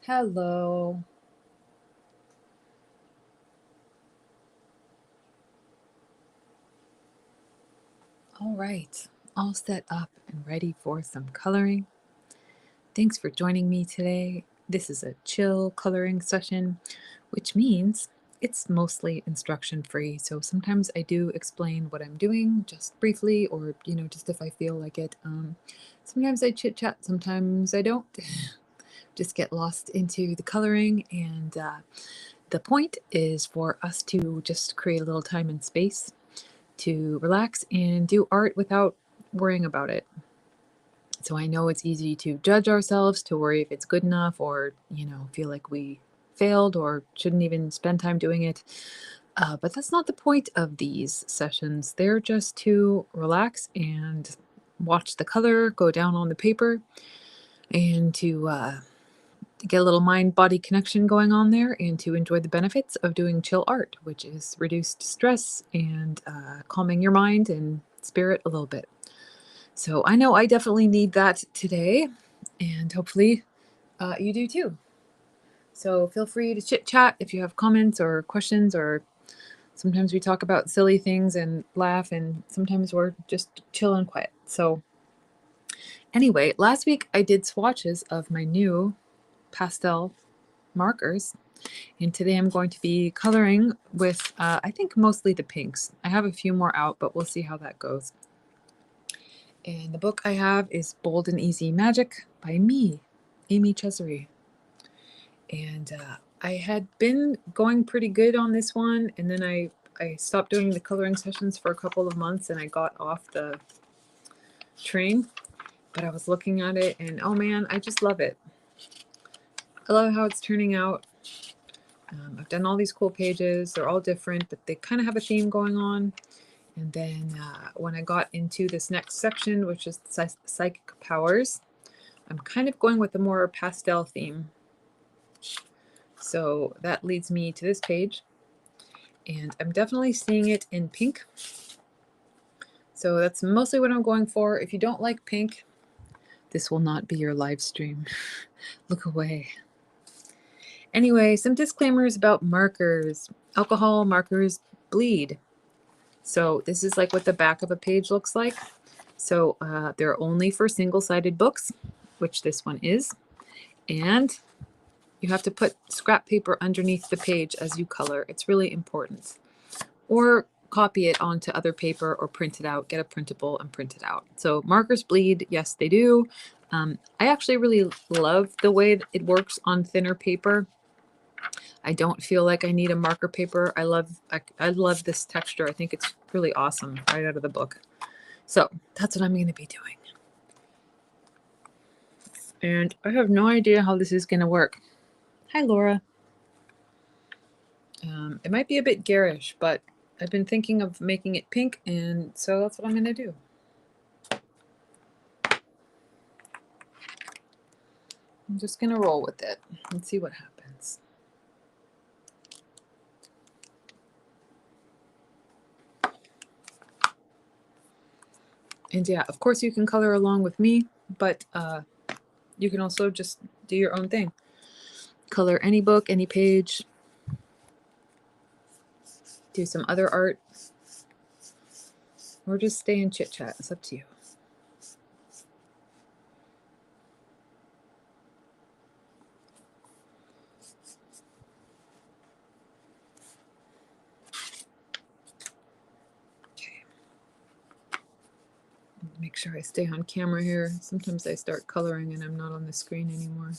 Hello. All right, all set up and ready for some coloring. Thanks for joining me today. This is a chill coloring session, which means it's mostly instruction free. So sometimes I do explain what I'm doing just briefly, or just if I feel like it. Sometimes I chit chat, sometimes I don't. Just get lost into the coloring, and the point is for us to just create a little time and space to relax and do art without worrying about it. So I know it's easy to judge ourselves, to worry if it's good enough, or, feel like we failed or shouldn't even spend time doing it. But that's not the point of these sessions. They're just to relax and watch the color go down on the paper, and to get a little mind-body connection going on there, and to enjoy the benefits of doing chill art, which is reduced stress and calming your mind and spirit a little bit. So I know I definitely need that today, and hopefully you do too. So feel free to chit chat if you have comments or questions, or sometimes we talk about silly things and laugh, and sometimes we're just chill and quiet. So anyway, last week I did swatches of my new pastel markers, and today I'm going to be coloring with, I think, mostly the pinks. I have a few more out, but we'll see how that goes. And the book I have is Bold and Easy Magic by me, Amy Chesery. And I had been going pretty good on this one, and then I stopped doing the coloring sessions for a couple of months, and I got off the train. But I was looking at it, and oh man, I just love it. I love how it's turning out. I've done all these cool pages. They're all different, but they kind of have a theme going on. And then when I got into this next section, which is psychic powers, I'm kind of going with a more pastel theme. So that leads me to this page, and I'm definitely seeing it in pink. So that's mostly what I'm going for. If you don't like pink, this will not be your live stream. Look away. Anyway, some disclaimers about markers. Alcohol markers bleed. So this is like what the back of a page looks like. So they're only for single-sided books, which this one is. And you have to put scrap paper underneath the page as you color. It's really important. Or copy it onto other paper or print it out. Get a printable and print it out. So markers bleed. Yes, they do. I actually really love the way it works on thinner paper. I don't feel like I need a marker paper. I love this texture. I think it's really awesome right out of the book. So that's what I'm going to be doing. And I have no idea how this is going to work. Hi, Laura. It might be a bit garish, but I've been thinking of making it pink, and so that's what I'm going to do. I'm just going to roll with it and see what happens. And yeah, of course you can color along with me, but you can also just do your own thing. Color any book, any page. Do some other art. Or just stay and chit chat. It's up to you. Okay. Make sure I stay on camera here. Sometimes I start coloring and I'm not on the screen anymore.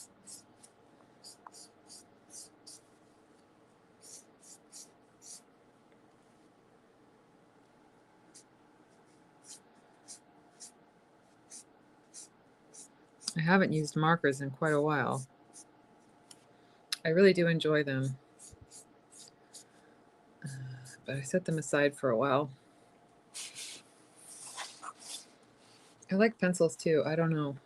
I haven't used markers in quite a while. I really do enjoy them. But I set them aside for a while. I like pencils too. I don't know.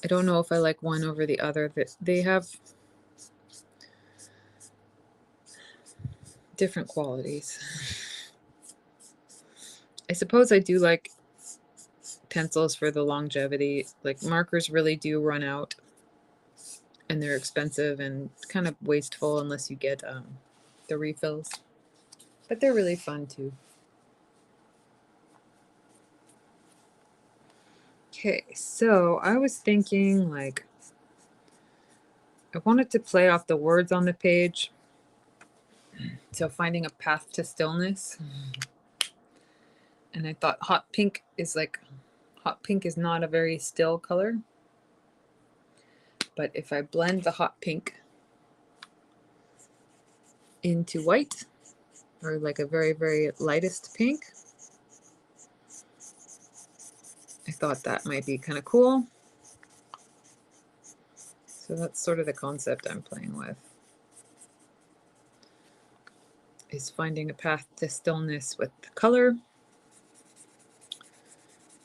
I don't know if I like one over the other. They have different qualities. I suppose I do like pencils for the longevity. Like markers really do run out. and they're expensive and kind of wasteful unless you get the refills. But they're really fun too. Okay, so I was thinking like I wanted to play off the words on the page. So finding a path to stillness. And I thought hot pink is not a very still color. But if I blend the hot pink into white, or like a very, very lightest pink, I thought that might be kind of cool. So that's sort of the concept I'm playing with, is finding a path to stillness with the color,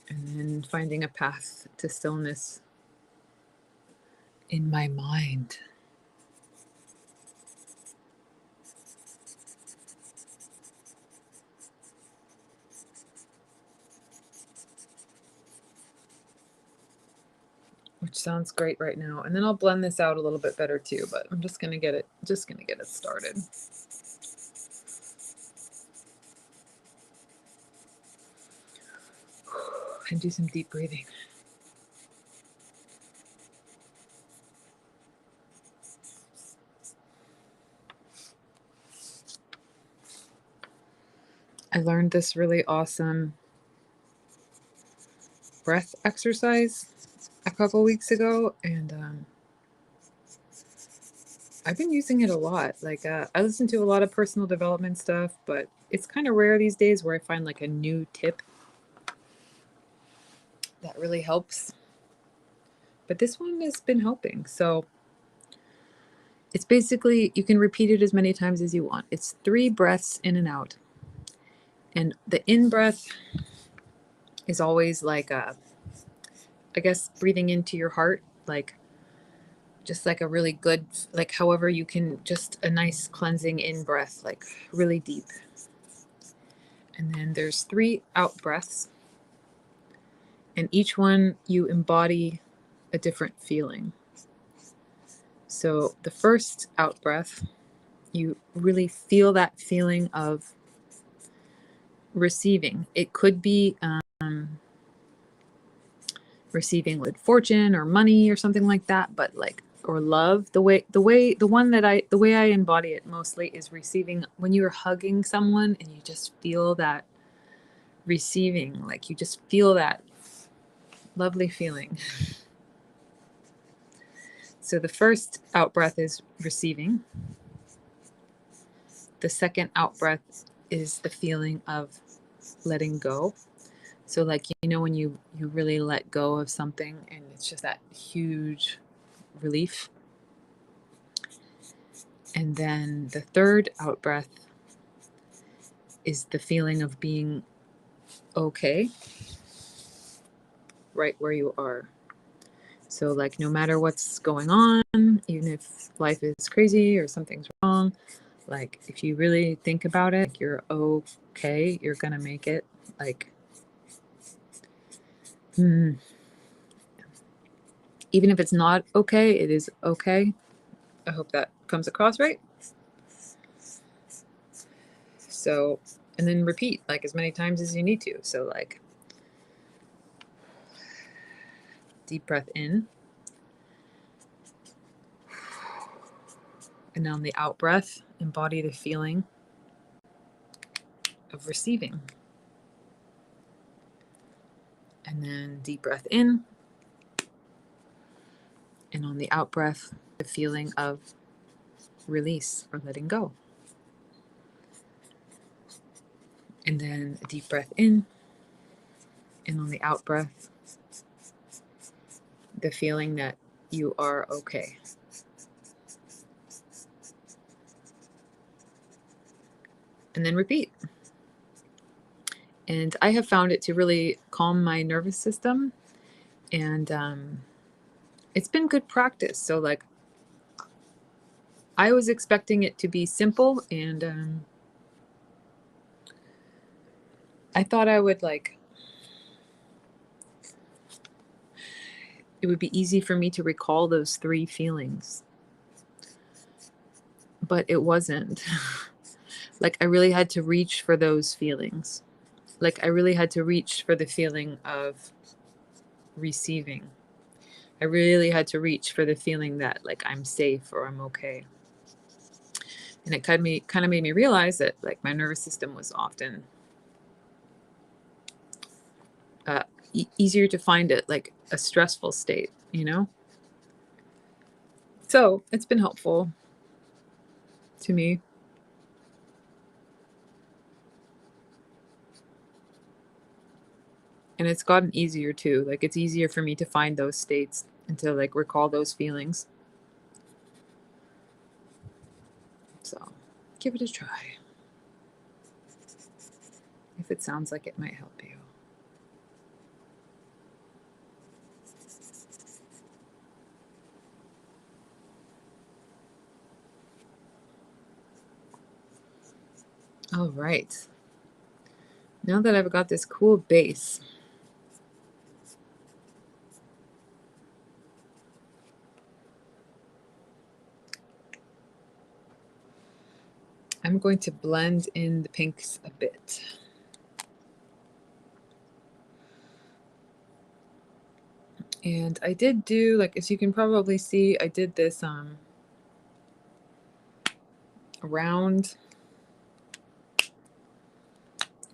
and then finding a path to stillness in my mind. Which sounds great right now. And then I'll blend this out a little bit better too, but I'm just gonna get it started. And do some deep breathing. I learned this really awesome breath exercise a couple weeks ago, and I've been using it a lot. Like I listen to a lot of personal development stuff, but it's kind of rare these days where I find like a new tip that really helps. But this one has been helping. So it's basically, you can repeat it as many times as you want. It's 3 breaths in and out. And the in breath is always like I guess breathing into your heart, like just like a really good, like however you can, just a nice cleansing in breath, like really deep. And then there's 3 out breaths, and each one you embody a different feeling. So the first out breath, you really feel that feeling of receiving. It could be receiving good fortune or money or something like that, but like, or love. The way the way I embody it mostly is receiving, when you're hugging someone and you just feel that receiving, like you just feel that lovely feeling. So the first out breath is receiving. The second out breath is the feeling of letting go. So like, you know, when you really let go of something and it's just that huge relief. And then the third out breath is the feeling of being okay right where you are. So like, no matter what's going on, even if life is crazy or something's wrong, like if you really think about it, like you're okay, you're gonna make it. Like even if it's not okay, it is okay. I hope that comes across right. So, and then repeat like as many times as you need to. So like, deep breath in, and on the out breath, embody the feeling of receiving. And then deep breath in, and on the out breath, the feeling of release or letting go. And then a deep breath in, and on the out breath, the feeling that you are okay. And then repeat. And I have found it to really calm my nervous system, and it's been good practice. So like, I was expecting it to be simple, and I thought I would like it would be easy for me to recall those three feelings. But it wasn't. Like, I really had to reach for those feelings. Like, I really had to reach for the feeling of receiving. I really had to reach for the feeling that, like, I'm safe or I'm okay. And it kind of made me realize that, like, my nervous system was often easier to find it, like, a stressful state, you know? So it's been helpful to me. And it's gotten easier too. Like, it's easier for me to find those states and to, like, recall those feelings. So give it a try. If it sounds like it might help you. All right. Now that I've got this cool base, I'm going to blend in the pinks a bit. And I did do, like, as you can probably see, I did this round,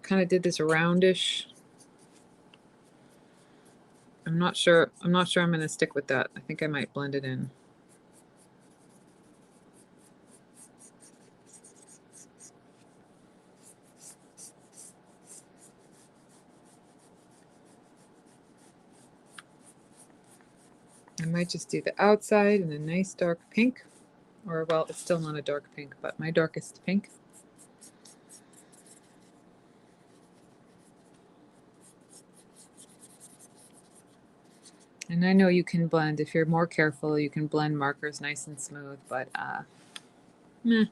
kind of did this roundish. I'm not sure I'm going to stick with that. I think I might blend it in. I might just do the outside in a nice dark pink, or, well, it's still not a dark pink, but my darkest pink. And I know you can blend, if you're more careful, you can blend markers nice and smooth, but meh,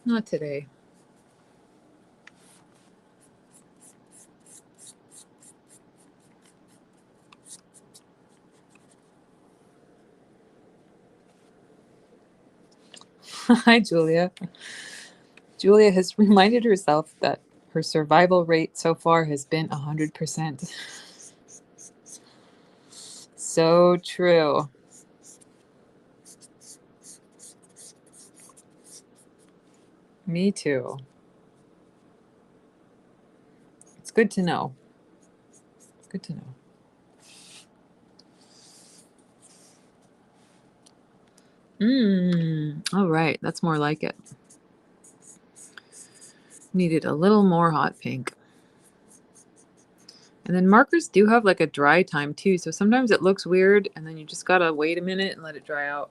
not today. Hi, Julia. Julia has reminded herself that her survival rate so far has been 100%. So true. Me too. It's good to know. Good to know. All right, that's more like it. Needed a little more hot pink. And then markers do have, like, a dry time too, so sometimes it looks weird and then you just gotta wait a minute and let it dry out.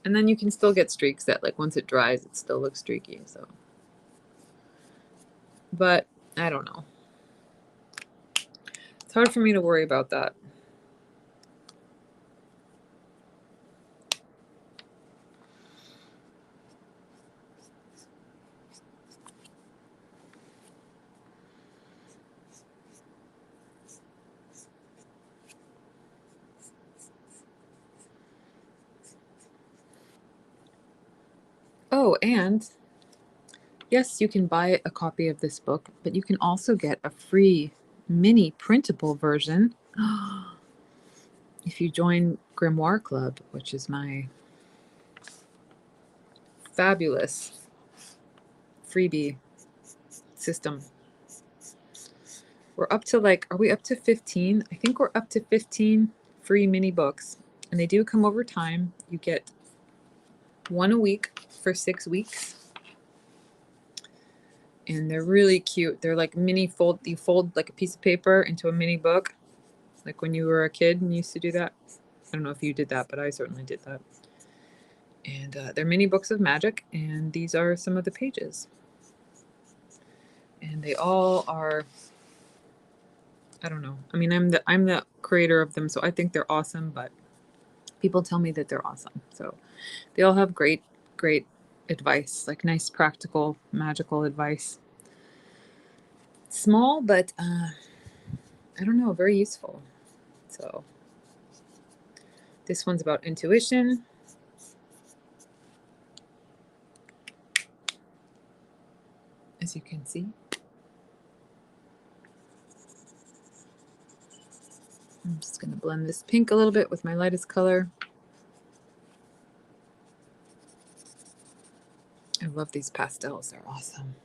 And then you can still get streaks that, like, once it dries, it still looks streaky, so. But I don't know. It's hard for me to worry about that. Oh, and yes, you can buy a copy of this book, but you can also get a free mini printable version if you join Grimoire Club, which is my fabulous freebie system. We're up to, like, are we up to 15? I think we're up to 15 free mini books, and they do come over time. You get one a week for 6 weeks. And they're really cute. They're like mini you fold like a piece of paper into a mini book, like when you were a kid and used to do that. I don't know if you did that, but I certainly did that. And they're mini books of magic, and these are some of the pages. And they all are, I don't know. I mean, I'm the creator of them, so I think they're awesome, but people tell me that they're awesome. So they all have great advice, like nice, practical, magical advice. Small, but I don't know, very useful. So this one's about intuition. As you can see. I'm just going to blend this pink a little bit with my lightest color. I love these pastels. They're awesome.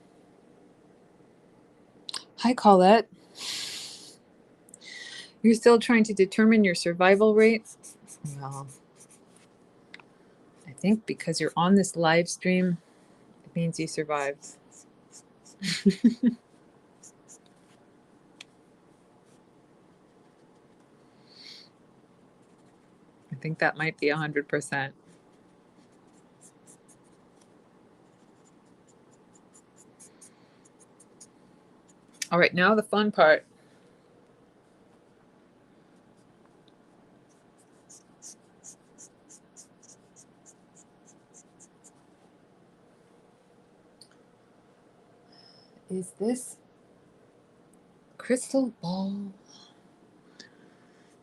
Hi, Colette. You're still trying to determine your survival rate? Well, I think because you're on this live stream, it means you survived. I think that might be 100%. All right, now the fun part. Is this crystal ball?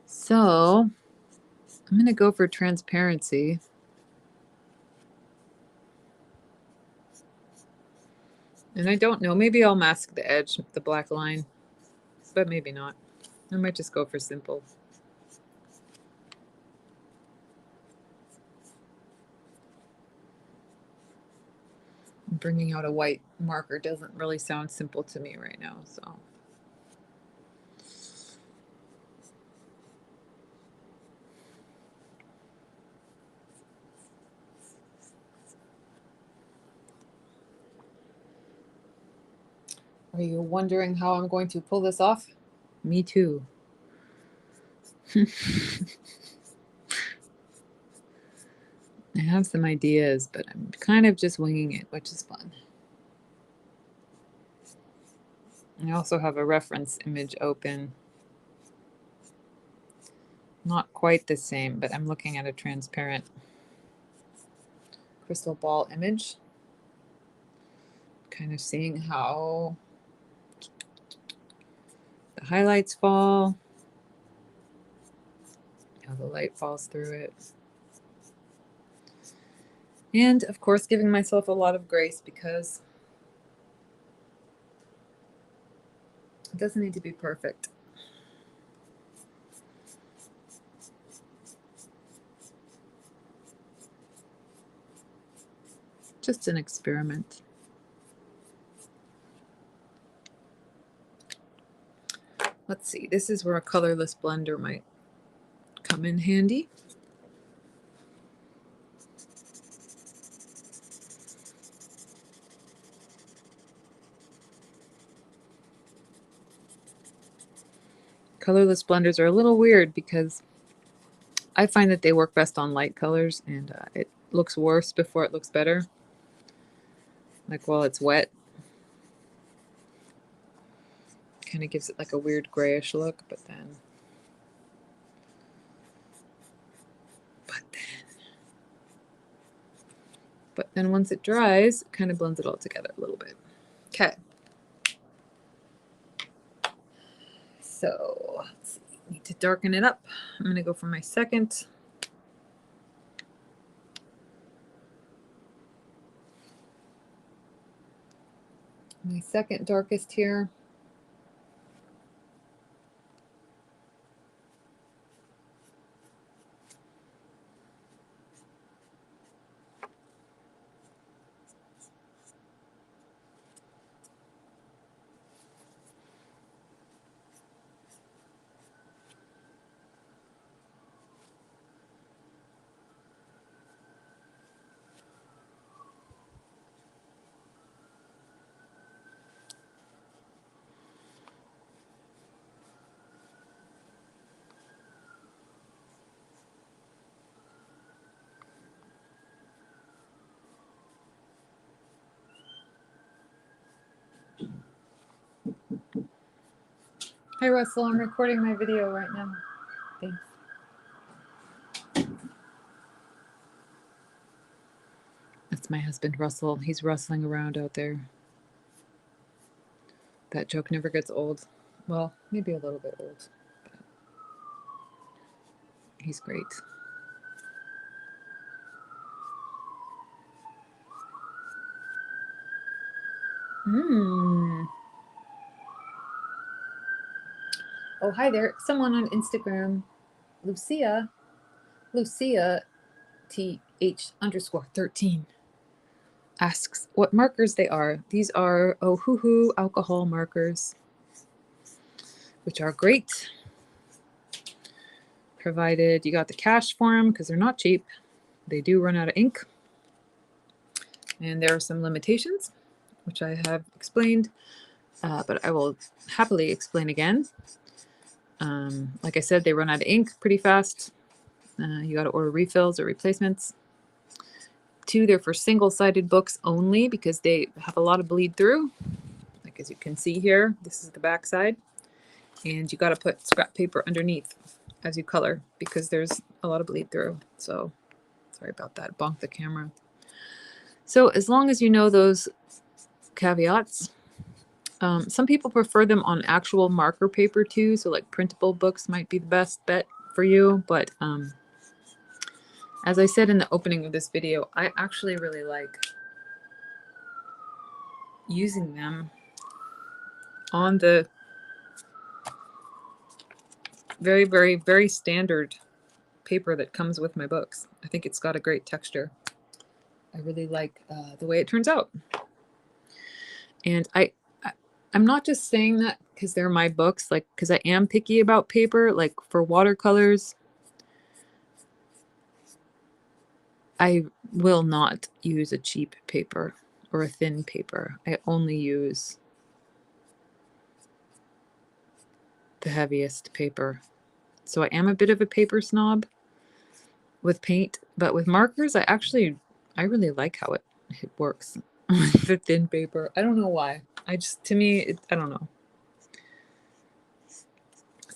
So I'm going to go for transparency. And I don't know, maybe I'll mask the edge, the black line, but maybe not. I might just go for simple. Bringing out a white marker doesn't really sound simple to me right now, so. Are you wondering how I'm going to pull this off? Me too. I have some ideas, but I'm kind of just winging it, which is fun. I also have a reference image open. Not quite the same, but I'm looking at a transparent crystal ball image. Kind of seeing how the highlights fall, how the light falls through it. And of course, giving myself a lot of grace because it doesn't need to be perfect. Just an experiment. Let's see, this is where a colorless blender might come in handy. Colorless blenders are a little weird because I find that they work best on light colors, and it looks worse before it looks better. Like while it's wet, kind of gives it like a weird grayish look, but then once it dries, it kind of blends it all together a little bit. Okay. So let's see, need to darken it up. I'm going to go for my second. My second darkest here. Hi Russell, I'm recording my video right now. Thanks. That's my husband Russell. He's rustling around out there. That joke never gets old. Well, maybe a little bit old. He's great. Oh, hi there. Someone on Instagram, Lucia TH_13 asks what markers they are. These are Ohuhu alcohol markers, which are great, provided you got the cash for them, because they're not cheap. They do run out of ink, and there are some limitations, which I have explained, but I will happily explain again. Like I said, they run out of ink pretty fast. You got to order refills or replacements. 2, they're for single-sided books only, because they have a lot of bleed through. Like as you can see here, this is the back side, and you got to put scrap paper underneath as you color, because there's a lot of bleed through. So sorry about that, bonked the camera. So as long as you know those caveats, some people prefer them on actual marker paper too, so like printable books might be the best bet for you, but as I said in the opening of this video, I actually really like using them on the very, very, very standard paper that comes with my books. I think it's got a great texture. I really like the way it turns out. And I'm not just saying that because they're my books, like, because I am picky about paper. Like for watercolors, I will not use a cheap paper or a thin paper. I only use the heaviest paper. So I am a bit of a paper snob with paint, but with markers, I really like how it works with the thin paper. I don't know why. To me, I don't know.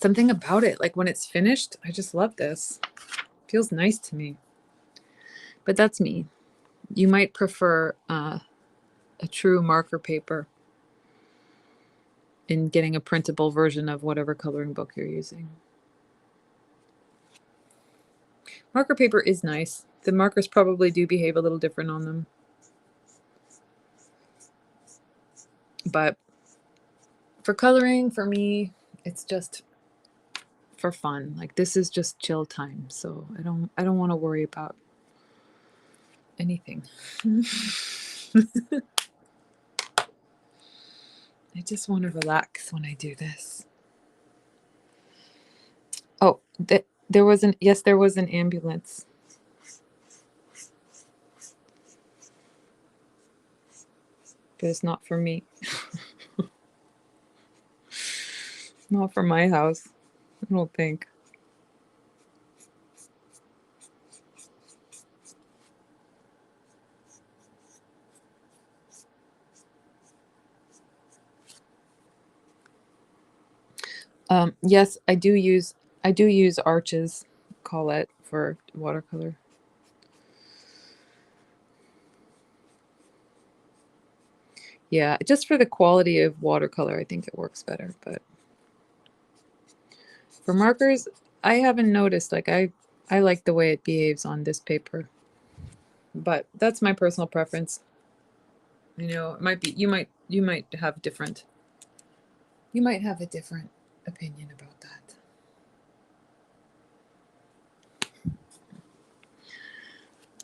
Something about it, like when it's finished, I just love this. It feels nice to me. But that's me. You might prefer a true marker paper in getting a printable version of whatever coloring book you're using. Marker paper is nice. The markers probably do behave a little different on them. But for coloring, for me, it's just for fun. Like this is just chill time. So I don't want to worry about anything. I just want to relax when I do this. Oh, there was an ambulance. But it's not for me. Not for my house, I don't think. Yes, I do use Arches Colette for watercolor. Yeah, just for the quality of watercolor, I think it works better. But for markers, I haven't noticed. Like I like the way it behaves on this paper. But that's my personal preference. You know, it might be you might have a different opinion about that.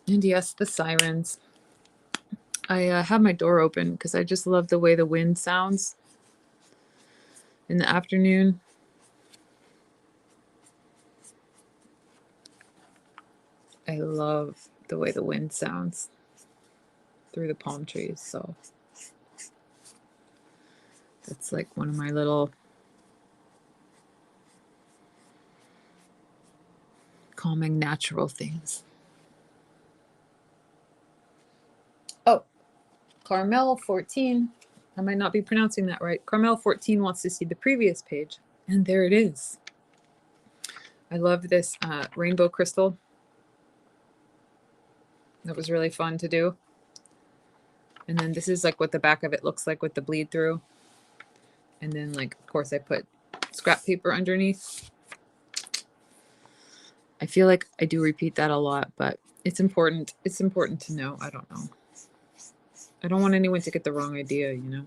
And yes, the sirens. I have my door open because I just love the way the wind sounds in the afternoon. I love the way the wind sounds through the palm trees. So it's like one of my little calming natural things. Oh, Carmel 14. I might not be pronouncing that right. Carmel 14 wants to see the previous page. And there it is. I love this rainbow crystal. That was really fun to do. And then this is like what the back of it looks like with the bleed through. And then, like, of course, I put scrap paper underneath. I feel like I do repeat that a lot, but it's important. It's important to know. I don't know. I don't want anyone to get the wrong idea, you know?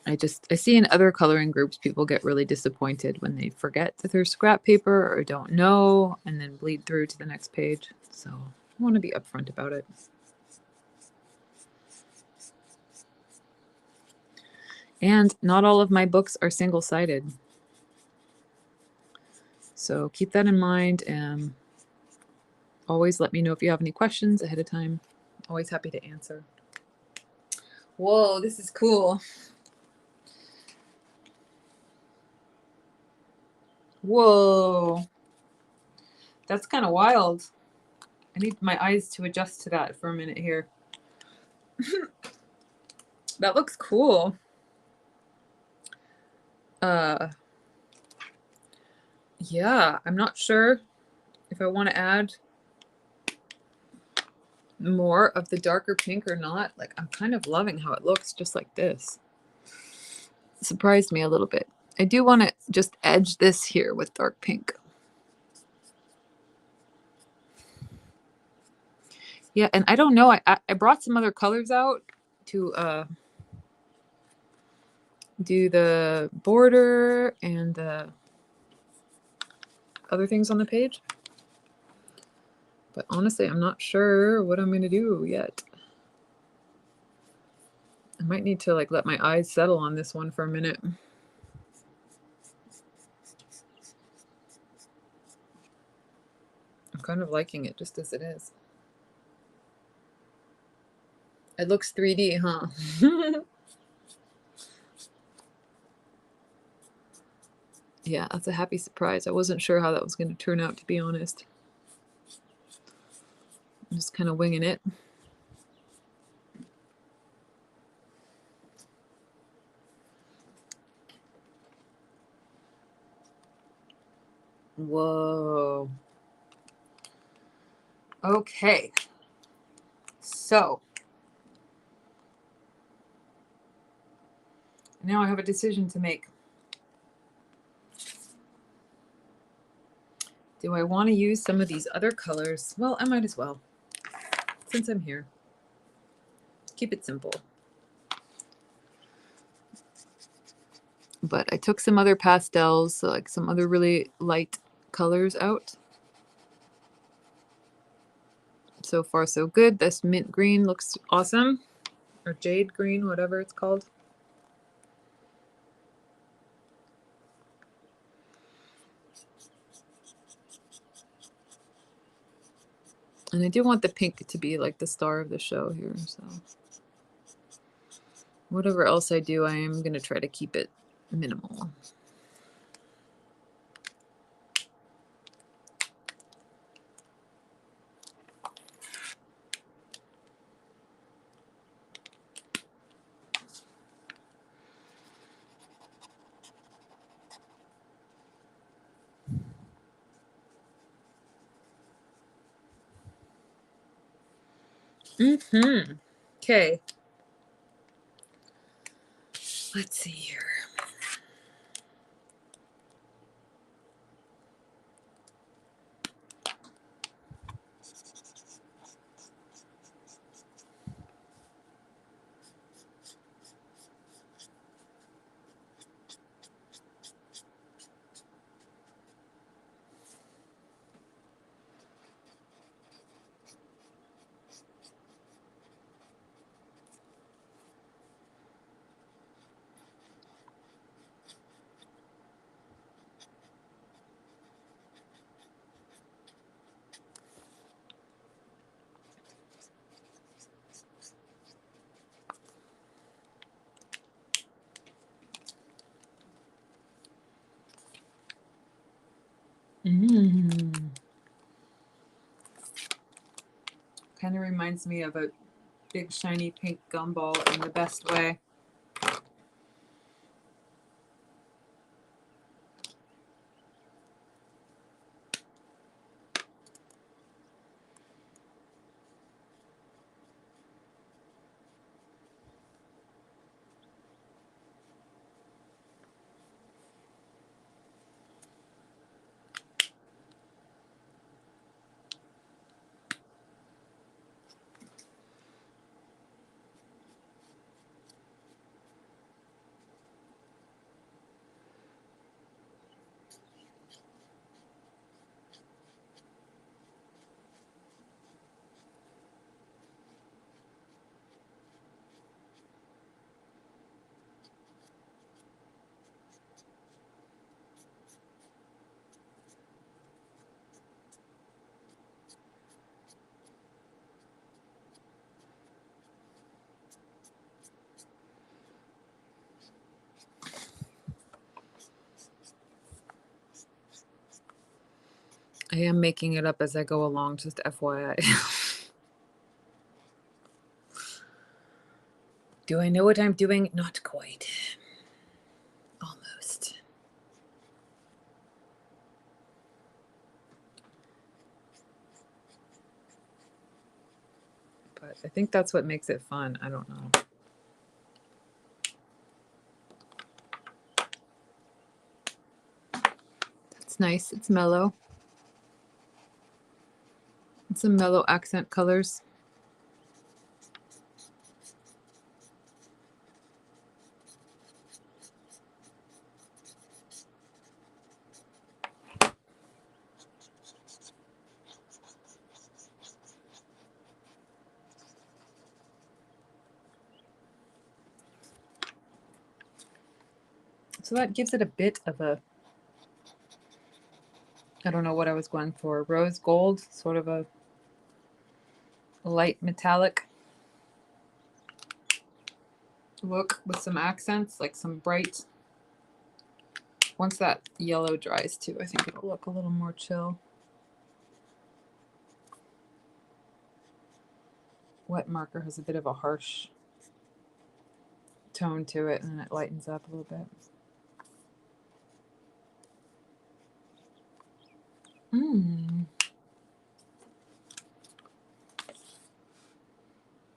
I see in other coloring groups, people get really disappointed when they forget that there's scrap paper or don't know and then bleed through to the next page. So I want to be upfront about it. And not all of my books are single-sided. So keep that in mind, and always let me know if you have any questions ahead of time. Always happy to answer. Whoa, this is cool. Whoa. That's kind of wild. I need my eyes to adjust to that for a minute here. That looks cool. Yeah, I'm not sure if I want to add more of the darker pink or not. Like, I'm kind of loving how it looks just like this. It surprised me a little bit. I do want to just edge this here with dark pink. Yeah, and I don't know. I brought some other colors out to do the border and the other things on the page. But honestly, I'm not sure what I'm going to do yet. I might need to like let my eyes settle on this one for a minute. I'm kind of liking it just as it is. It looks 3D, huh? Yeah, that's a happy surprise. I wasn't sure how that was going to turn out, to be honest. I'm just kind of winging it. Whoa. Okay. So now I have a decision to make. Do I want to use some of these other colors? Well, I might as well, since I'm here. Keep it simple. But I took some other pastels, so like some other really light colors out. So far, so good. This mint green looks awesome, or jade green, whatever it's called. And I do want the pink to be like the star of the show here, so whatever else I do, I am going to try to keep it minimal. Okay. Let's see here. Kind of reminds me of a big shiny pink gumball in the best way. I am making it up as I go along, just FYI. Do I know what I'm doing? Not quite. Almost. But I think that's what makes it fun. I don't know. That's nice. It's mellow. It's some mellow accent colors. So that gives it a bit of a, I don't know what I was going for, rose gold, sort of a light metallic look with some accents, like some bright. Once that yellow dries too, I think it'll look a little more chill. Wet marker has a bit of a harsh tone to it, and it lightens up a little bit.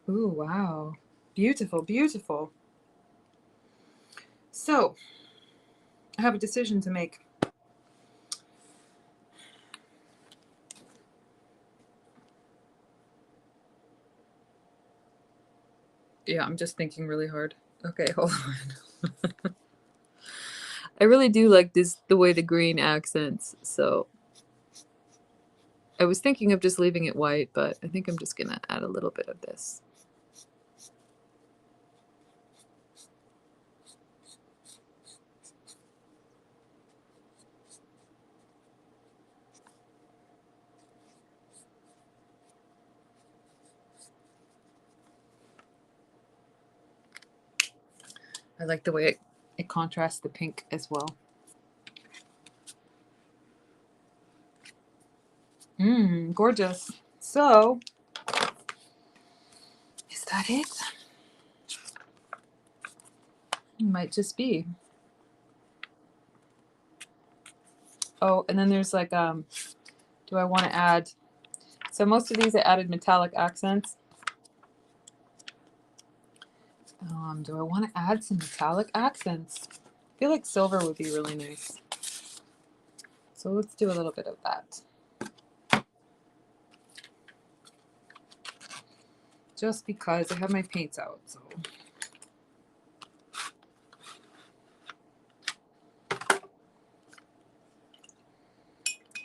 Ooh, wow. Beautiful, beautiful. So, I have a decision to make. Yeah, I'm just thinking really hard. Okay, hold on. I really do like the way the green accents, so I was thinking of just leaving it white, but I think I'm just gonna add a little bit of this. I like the way it contrasts the pink as well. Gorgeous. So, is that it? It might just be. Oh, and then there's like, do I want to add, so most of these I added metallic accents. Do I want to add some metallic accents? I feel like silver would be really nice. So let's do a little bit of that. Just because I have my paints out, so.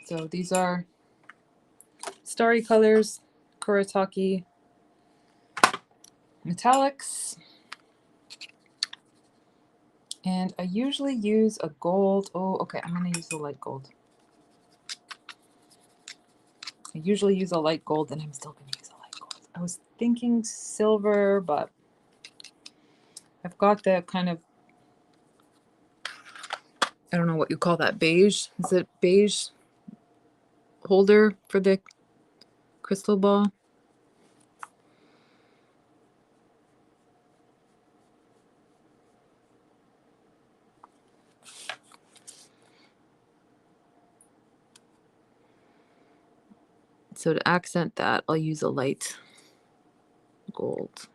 So these are Starry Colors, Kuretake Metallics. And I usually use a gold. Oh, okay, I'm going to use the light gold. I usually use a light gold, and I'm still going to use a light gold. I was thinking silver, but I've got the kind of, I don't know what you call that, beige? Is it beige holder for the crystal ball? So to accent that, I'll use a light gold.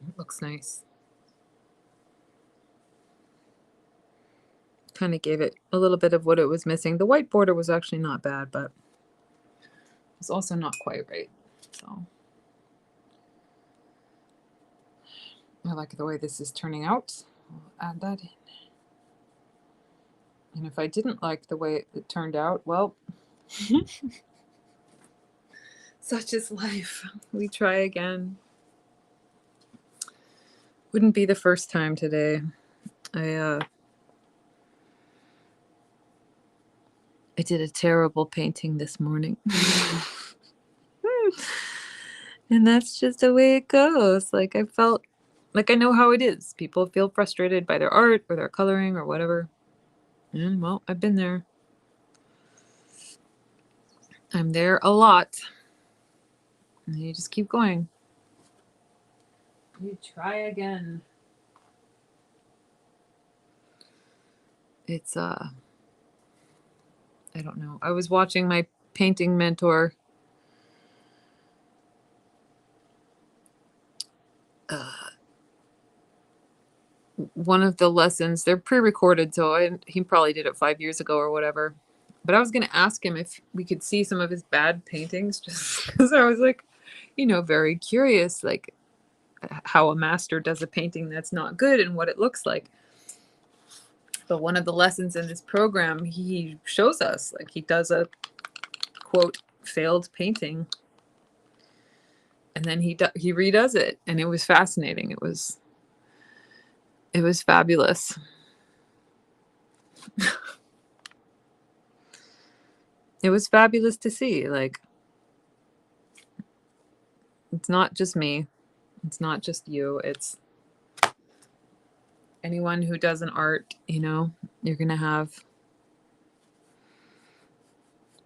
It looks nice. Kind of gave it a little bit of what it was missing. The white border was actually not bad, but it's also not quite right. So I like the way this is turning out. I'll add that in. And if I didn't like the way it turned out, well, such is life. We try again. Wouldn't be the first time today. I I did a terrible painting this morning. And that's just the way it goes. Like, I felt like I know how it is. People feel frustrated by their art or their coloring or whatever. And well, I've been there. I'm there a lot. And you just keep going. You try again. It's I don't know. I was watching my painting mentor one of the lessons. They're pre-recorded, so he probably did it 5 years ago or whatever. But I was going to ask him if we could see some of his bad paintings, just because I was like, very curious, like how a master does a painting that's not good and what it looks like. But one of the lessons in this program, he shows us, like, he does a quote failed painting, and then he redoes it, and it was fascinating. It was fabulous. It was fabulous to see. Like, it's not just me. It's not just you. It's anyone who does an art, you're going to have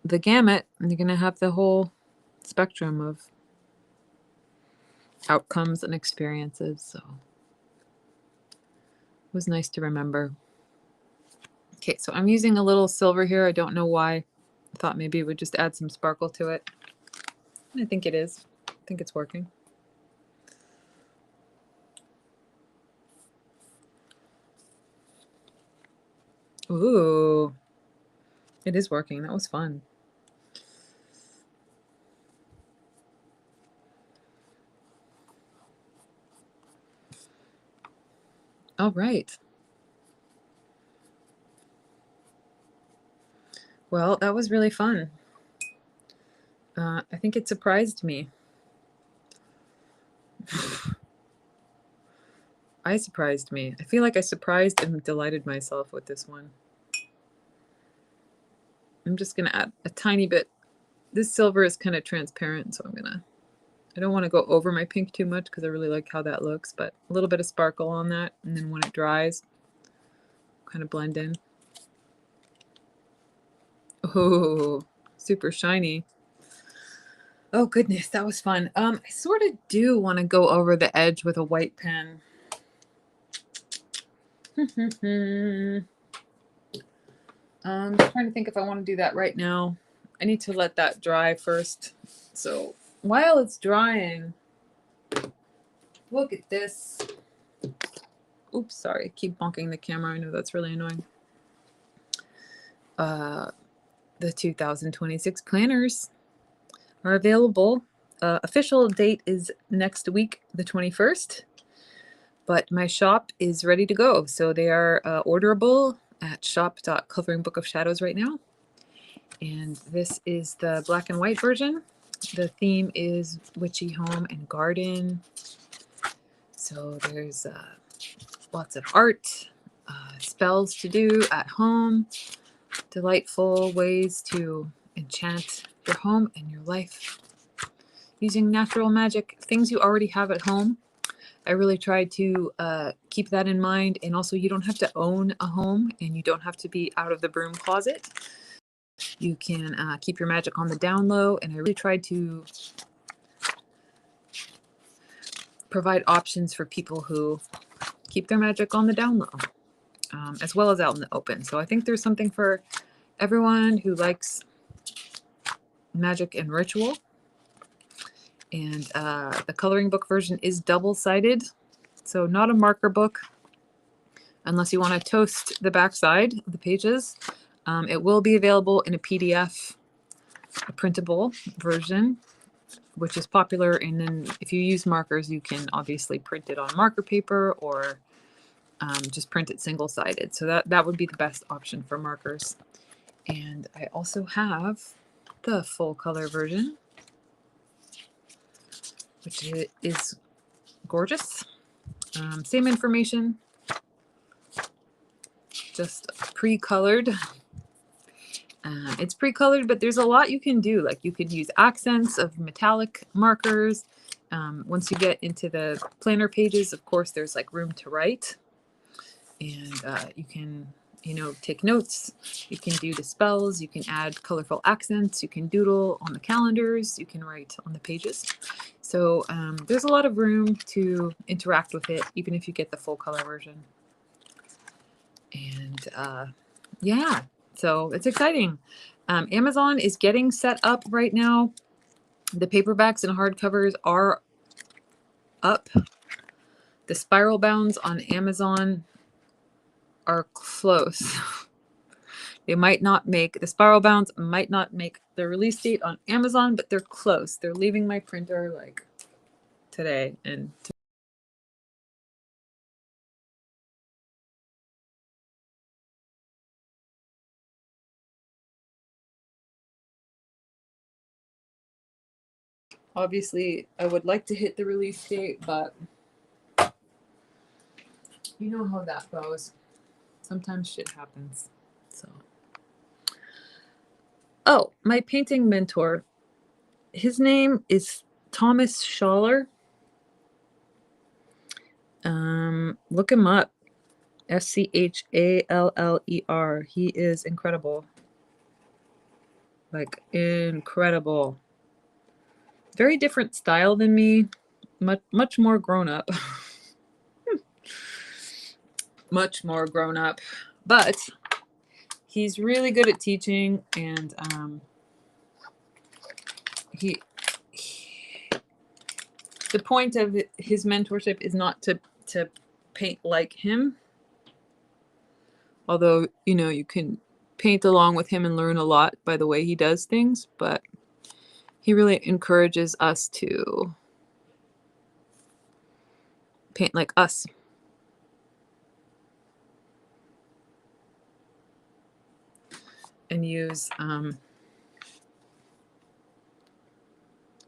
the gamut, and you're going to have the whole spectrum of outcomes and experiences. So it was nice to remember. Okay, so I'm using a little silver here. I don't know why. I thought maybe it would just add some sparkle to it. I think it is. I think it's working. Ooh, it is working. That was fun. All right. Well, that was really fun. I think it surprised me. I surprised me. I feel like I surprised and delighted myself with this one. I'm just going to add a tiny bit. This silver is kind of transparent, so I don't want to go over my pink too much because I really like how that looks, but a little bit of sparkle on that, and then when it dries, kind of blend in. Oh, super shiny. Oh goodness, that was fun. I sort of do want to go over the edge with a white pen. I'm trying to think if I want to do that right now. I need to let that dry first. So while it's drying, look at this. Oops, sorry. I keep bonking the camera. I know that's really annoying. The 2026 planners are available. Official date is next week, the 21st. But my shop is ready to go. So they are orderable at shop.coloringbookofshadows right now. And this is the black and white version. The theme is witchy home and garden. So there's lots of art, spells to do at home, delightful ways to enchant your home and your life using natural magic, things you already have at home. I really tried to keep that in mind. And also, you don't have to own a home, and you don't have to be out of the broom closet. You can keep your magic on the down low, and I really tried to provide options for people who keep their magic on the down low, as well as out in the open. So I think there's something for everyone who likes magic and ritual. And the coloring book version is double-sided, so not a marker book, unless you want to toast the backside of the pages. It will be available in a PDF, a printable version, which is popular. And then if you use markers, you can obviously print it on marker paper or just print it single-sided. So that would be the best option for markers. And I also have the full color version, which is gorgeous. Same information, just pre-colored. It's pre-colored, but there's a lot you can do. Like you could use accents of metallic markers. Once you get into the planner pages, of course, there's like room to write. And you can, take notes. You can do the spells. You can add colorful accents. You can doodle on the calendars. You can write on the pages. So there's a lot of room to interact with it, even if you get the full color version. And yeah, so it's exciting. Amazon is getting set up right now. The paperbacks and hardcovers are up. The spiral bounds on Amazon are close. They might not make, the spiral bounds might not make the release date on Amazon, but they're close. They're leaving my printer like today and obviously I would like to hit the release date, but you know how that goes. Sometimes shit happens. So, oh, my painting mentor, his name is Thomas Schaller. Look him up. Schaller. He is incredible. Like incredible. Very different style than me. Much more grown up. Much more grown up. But he's really good at teaching, and the point of his mentorship is not to paint like him. Although, you can paint along with him and learn a lot by the way he does things, but he really encourages us to paint like us. And use,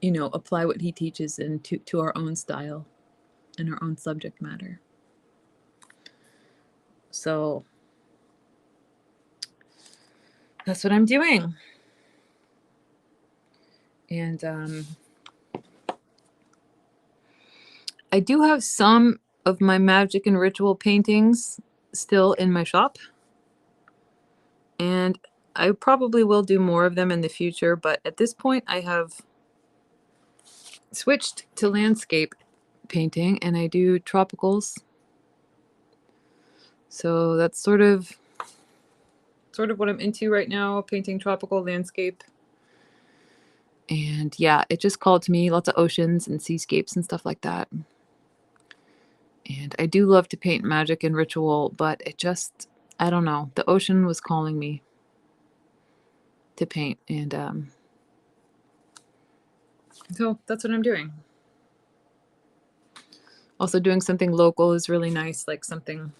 apply what he teaches to our own style and our own subject matter. So that's what I'm doing. And I do have some of my magic and ritual paintings still in my shop. And I probably will do more of them in the future, but at this point I have switched to landscape painting and I do tropicals. So that's sort of what I'm into right now, painting tropical landscape. And yeah, it just called to me, lots of oceans and seascapes and stuff like that. And I do love to paint magic and ritual, but it just, I don't know, the ocean was calling me to paint, and so that's what I'm doing. Also doing something local is really nice, like something,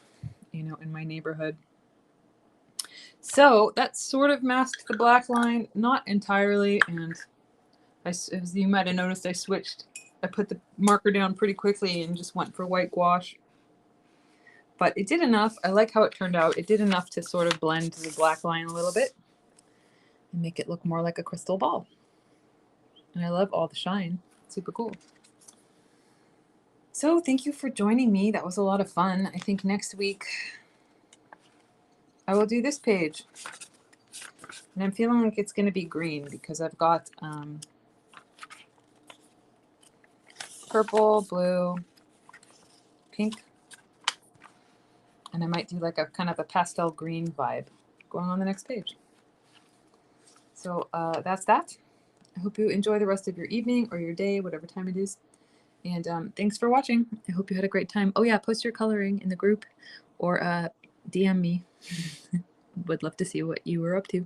in my neighborhood. So that sort of masked the black line, not entirely, and as you might have noticed, I put the marker down pretty quickly and just went for white gouache. But it did enough. I like how it turned out. It did enough to sort of blend the black line a little bit and make it look more like a crystal ball. And I love all the shine. Super cool. So thank you for joining me. That was a lot of fun. I think next week I will do this page. And I'm feeling like it's going to be green because I've got purple, blue, pink, and I might do like a kind of a pastel green vibe going on the next page. So that's that. I hope you enjoy the rest of your evening or your day, whatever time it is. And thanks for watching. I hope you had a great time. Oh yeah, post your coloring in the group or DM me. Would love to see what you were up to.